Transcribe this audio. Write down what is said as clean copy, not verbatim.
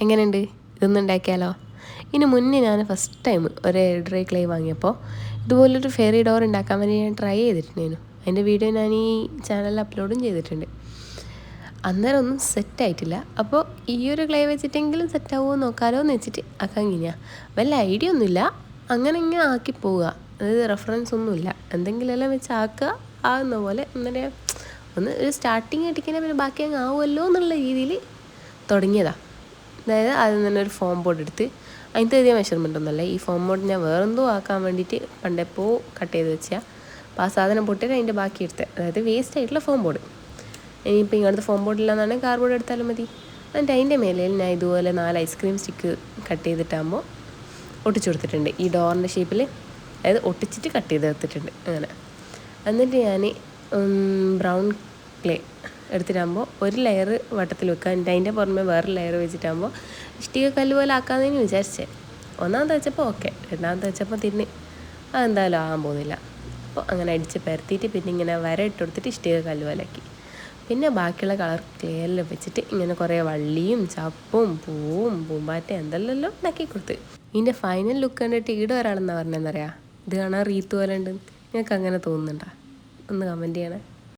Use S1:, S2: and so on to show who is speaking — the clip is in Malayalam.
S1: എങ്ങനെയുണ്ട്? ഇതൊന്നും ഉണ്ടാക്കിയാലോ? ഇതിന് മുന്നേ ഞാൻ ഫസ്റ്റ് ടൈം ഒരു ഡ്രൈ ക്ലേ വാങ്ങിയപ്പോൾ ഇതുപോലൊരു ഫെയറി ഡോർ ഉണ്ടാക്കാൻ വേണ്ടി ഞാൻ ട്രൈ ചെയ്തിട്ടുണ്ടായിരുന്നു. അതിൻ്റെ വീഡിയോ ഞാൻ ഈ ചാനലിൽ അപ്ലോഡും ചെയ്തിട്ടുണ്ട്. അന്നേരം ഒന്നും സെറ്റായിട്ടില്ല. അപ്പോൾ ഈ ഒരു ക്ലേ വെച്ചിട്ടെങ്കിലും സെറ്റാവുമോ നോക്കാമല്ലോ എന്ന് വെച്ചിട്ട് ആക്കാൻ കഴിഞ്ഞാൽ വല്ല ഐഡിയ ഒന്നുമില്ല. അങ്ങനെ ഇങ്ങനെ ആക്കി പോവുക. അതായത് റെഫറൻസ് ഒന്നുമില്ല. എന്തെങ്കിലുമെല്ലാം വെച്ച് ആക്കുക ആകുന്ന പോലെ അങ്ങനെ ഒന്ന് ഒരു സ്റ്റാർട്ടിങ് ആയിട്ടിങ്ങനെ പിന്നെ ബാക്കി അങ്ങ് ആവുമല്ലോ എന്നുള്ള രീതിയിൽ തുടങ്ങിയതാണ്. അതായത് ആദ്യം തന്നെ ഒരു ഫോം ബോർഡ് എടുത്ത് അതിൻ്റെ അധികം മെഷർമെൻ്റ് ഒന്നുമല്ല. ഈ ഫോം ബോർഡ് ഞാൻ വേറെന്തോ ആക്കാൻ വേണ്ടിയിട്ട് പണ്ടെപ്പോൾ കട്ട് ചെയ്ത് വെച്ചാൽ അപ്പോൾ ആ സാധനം പൊട്ടിയിട്ട് അതിൻ്റെ ബാക്കി എടുത്തത്, അതായത് വേസ്റ്റ് ആയിട്ടുള്ള ഫോം ബോർഡ്. ഇനിയിപ്പോൾ ഇങ്ങനത്തെ ഫോം ബോർഡില്ലാന്നാണ് കാർഡ്ബോർഡ് എടുത്താലും മതി. എന്നിട്ട് അതിൻ്റെ മേലെ ഞാൻ ഇതുപോലെ 4 ഐസ്ക്രീം സ്റ്റിക്ക് കട്ട് ചെയ്തിട്ടാകുമ്പോൾ ഒട്ടിച്ചു കൊടുത്തിട്ടുണ്ട് ഈ ഡോറിൻ്റെ ഷേപ്പിൽ. അതായത് ഒട്ടിച്ചിട്ട് കട്ട് ചെയ്ത് എടുത്തിട്ടുണ്ട് അങ്ങനെ. എന്നിട്ട് ഞാൻ ബ്രൗൺ ക്ലേ എടുത്തിട്ടാകുമ്പോൾ ഒരു ലെയർ വട്ടത്തിൽ വെക്കുക. എന്നിട്ട് അതിൻ്റെ പുറമെ വേറെ ലെയർ വെച്ചിട്ടാകുമ്പോൾ ഇഷ്ടിക കല്ല് പോലെ ആക്കാമെന്ന് വിചാരിച്ചേ. ഒന്നാമത്തെ വെച്ചപ്പോൾ ഓക്കെ, രണ്ടാമത്തെ വെച്ചപ്പോൾ തിരിഞ്ഞ് അതെന്തായാലും ആകാൻ പോകുന്നില്ല. അപ്പോൾ അങ്ങനെ അടിച്ച് പരത്തിയിട്ട് പിന്നെ ഇങ്ങനെ വര ഇട്ട് കൊടുത്തിട്ട് ഇഷ്ടിക കല്ല് പോലെ ആക്കി. പിന്നെ ബാക്കിയുള്ള കളർ ക്ലേയെല്ലാം വെച്ചിട്ട് ഇങ്ങനെ കുറേ വള്ളിയും ചപ്പും പൂവും പൂമ്പാറ്റ എന്തെല്ലാം ഉണ്ടാക്കി കൊടുത്ത്. ഇതിൻ്റെ ഫൈനൽ ലുക്ക് കണ്ടിട്ട് ഈടെ ഒരാളെന്നാണ് പറഞ്ഞതെന്നറിയാം, ഇത് കാണാൻ റീത്ത് പോലെ ഉണ്ട്. നിങ്ങൾക്ക് അങ്ങനെ തോന്നുന്നുണ്ടോ? ഒന്ന് കമൻറ്റ് ചെയ്യണേ.